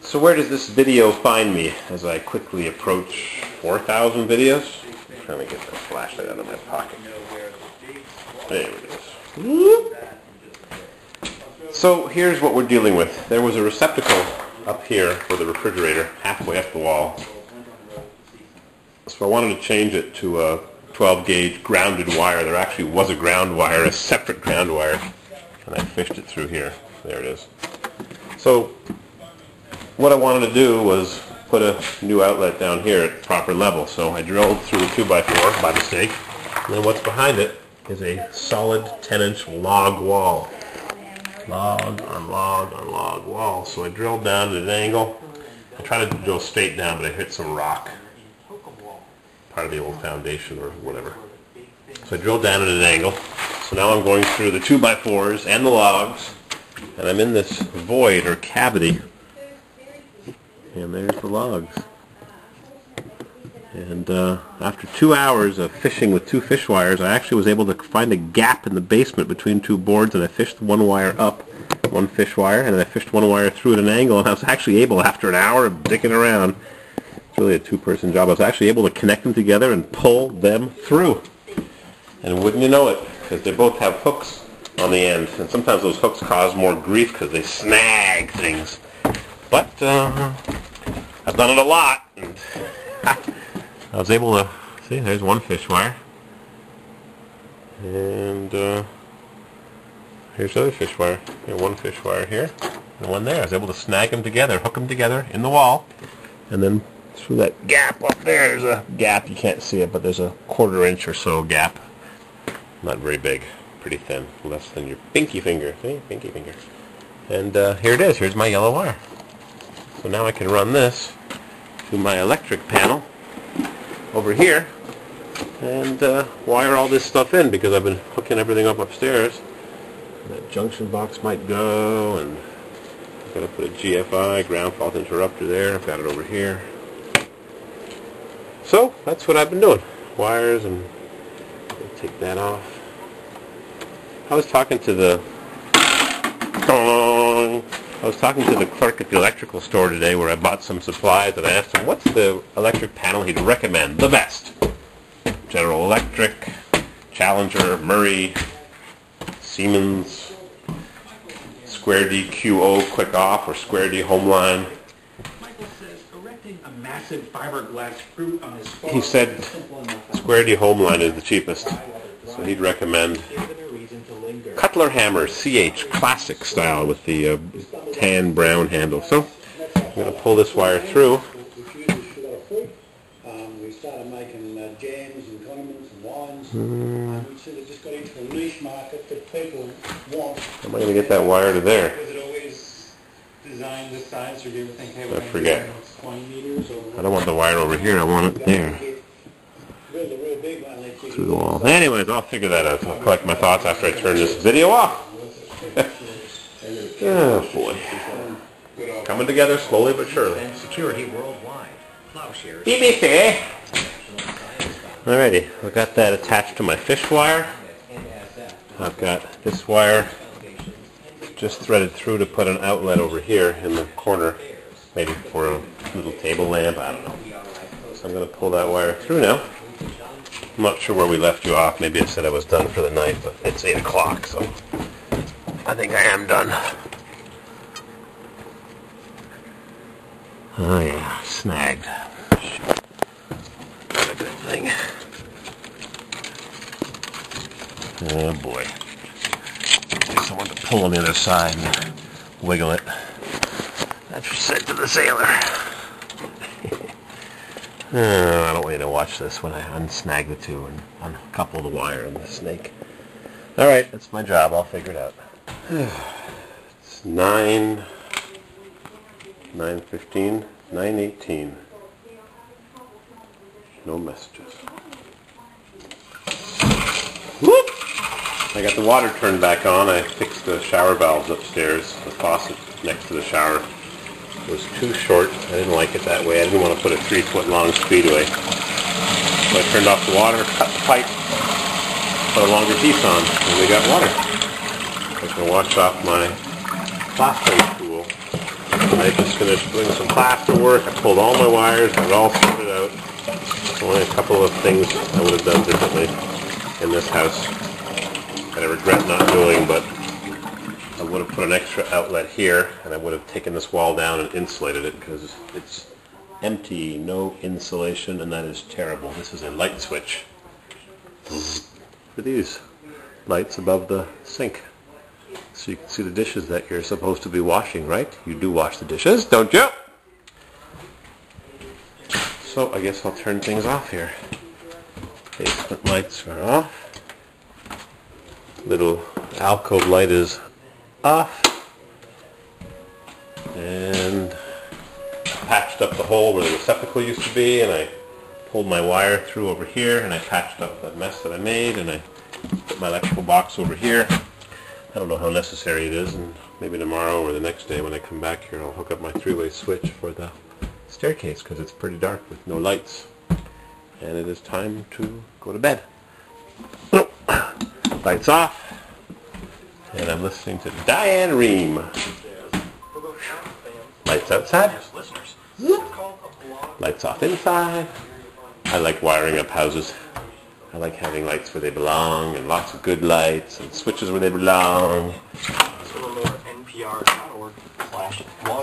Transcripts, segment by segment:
So where does this video find me as I quickly approach 4,000 videos? I'm trying to get the flashlight out of my pocket. There it is. So here's what we're dealing with. There was a receptacle up here for the refrigerator, halfway up the wall. So I wanted to change it to a 12 gauge grounded wire. There actually was a ground wire, a separate ground wire, and I fished it through here. There it is. So what I wanted to do was put a new outlet down here at proper level. So I drilled through a 2x4 by mistake, and then what's behind it is a solid 10-inch log wall. Log on log on log wall. So I drilled down at an angle. I tried to drill straight down, but I hit some rock, part of the old foundation or whatever. So I drilled down at an angle. So now I'm going through the 2x4s and the logs, and I'm in this void or cavity. And there's the logs. And after 2 hours of fishing with 2 fish wires, I actually was able to find a gap in the basement between 2 boards, and I fished one wire up, one fish wire, and then I fished one wire through at an angle, and I was actually able, after an hour of dicking around, it's really a 2-person job, I was actually able to connect them together and pull them through. And wouldn't you know it, because they both have hooks on the end, and sometimes those hooks cause more grief because they snag things. But I've done it a lot, and I was able to, see, there's one fish wire, and here's the other fish wire. One fish wire here, and one there. I was able to snag them together, hook them together in the wall, and then through that gap up there, there's a gap, you can't see it, but there's a 1/4 inch or so gap. Not very big, pretty thin, less than your pinky finger, see, pinky finger. And here it is, here's my yellow wire. So now I can run this to my electric panel over here and wire all this stuff in, because I've been hooking everything up upstairs. That junction box might go, and I've got to put a GFI, ground fault interrupter there. I've got it over here. So that's what I've been doing. Wires, and take that off. I was talking to the clerk at the electrical store today, where I bought some supplies, and I asked him what's the electric panel he'd recommend the best. General Electric, Challenger, Murray, Siemens, Square D QO Quick Off, or Square D Homeline. Michael says erecting a massive fiberglass fruit on his farm. He said Square D Homeline is the cheapest, so he'd recommend Cutler Hammer CH Classic style with the tan brown handle. So I'm going to pull this wire through. We started making jams and condiments and wines. We sort of just got into a niche market that people want. How am I going to get that wire to there? Was it always designed this size, or do you ever think, hey, I forget. 20 meters? Or I don't want the wire over here. I want it there, through the wall. Anyways, I'll figure that out. I'll collect my thoughts after I turn this video off. Oh boy. Coming together slowly but surely. Security worldwide. Plowshares. BBC. Alrighty, I've got that attached to my fish wire. I've got this wire just threaded through to put an outlet over here in the corner, maybe for a little table lamp, I don't know. So I'm going to pull that wire through now. I'm not sure where we left you off. Maybe I said I was done for the night, but it's 8 o'clock, so I think I am done. Oh yeah, snagged. Not a good thing. Oh boy. Get someone to pull on the other side and wiggle it. That's said to the sailor. I don't want you to watch this when I unsnag the two and uncouple the wire and the snake. Alright, that's my job. I'll figure it out. It's 9:15, 9:18. No messages. Whoop! I got the water turned back on. I fixed the shower valves upstairs. The faucet next to the shower was too short. I didn't like it that way. I didn't want to put a 3-foot long speedway. So I turned off the water, cut the pipe, put a longer piece on, and we got water. I can wash off my plastering tool I just finished doing some plaster work. I pulled all my wires, got it all sorted out. Only a couple of things I would have done differently in this house that I regret not doing, but I would have put an extra outlet here, and I would have taken this wall down and insulated it because it's empty, no insulation, and that is terrible. This is a light switch for these lights above the sink, so you can see the dishes that you're supposed to be washing, right? You do wash the dishes, don't you? So I guess I'll turn things off here. Basement lights are off. Little alcove light is off. And I patched up the hole where the receptacle used to be, and I pulled my wire through over here, and I patched up that mess that I made, and I put my electrical box over here. I don't know how necessary it is, and maybe tomorrow or the next day when I come back here I'll hook up my three-way switch for the staircase because it's pretty dark with no lights. And it is time to go to bed. Lights off. And I'm listening to Diane Rehm. Lights outside. Lights off inside. I like wiring up houses. I like having lights where they belong, and lots of good lights, and switches where they belong.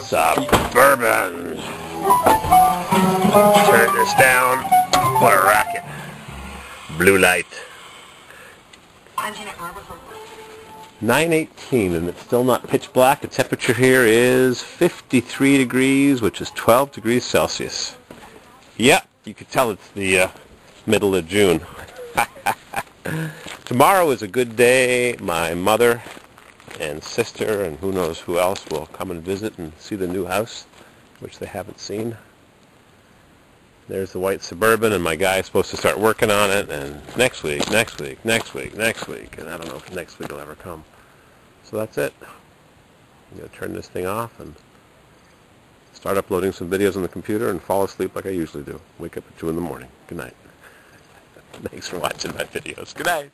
Suburban. Turn this down. What a racket. Blue light. 9:18, and it's still not pitch black. The temperature here is 53 degrees, which is 12 degrees Celsius. Yeah, you can tell it's the middle of June. Tomorrow is a good day. My mother and sister and who knows who else will come and visit and see the new house, which they haven't seen. There's the white Suburban, and my guy's supposed to start working on it, and next week, and I don't know if next week will ever come. So that's it. I'm going to turn this thing off and start uploading some videos on the computer and fall asleep like I usually do. Wake up at 2 in the morning. Good night. Thanks for watching my videos. Good night.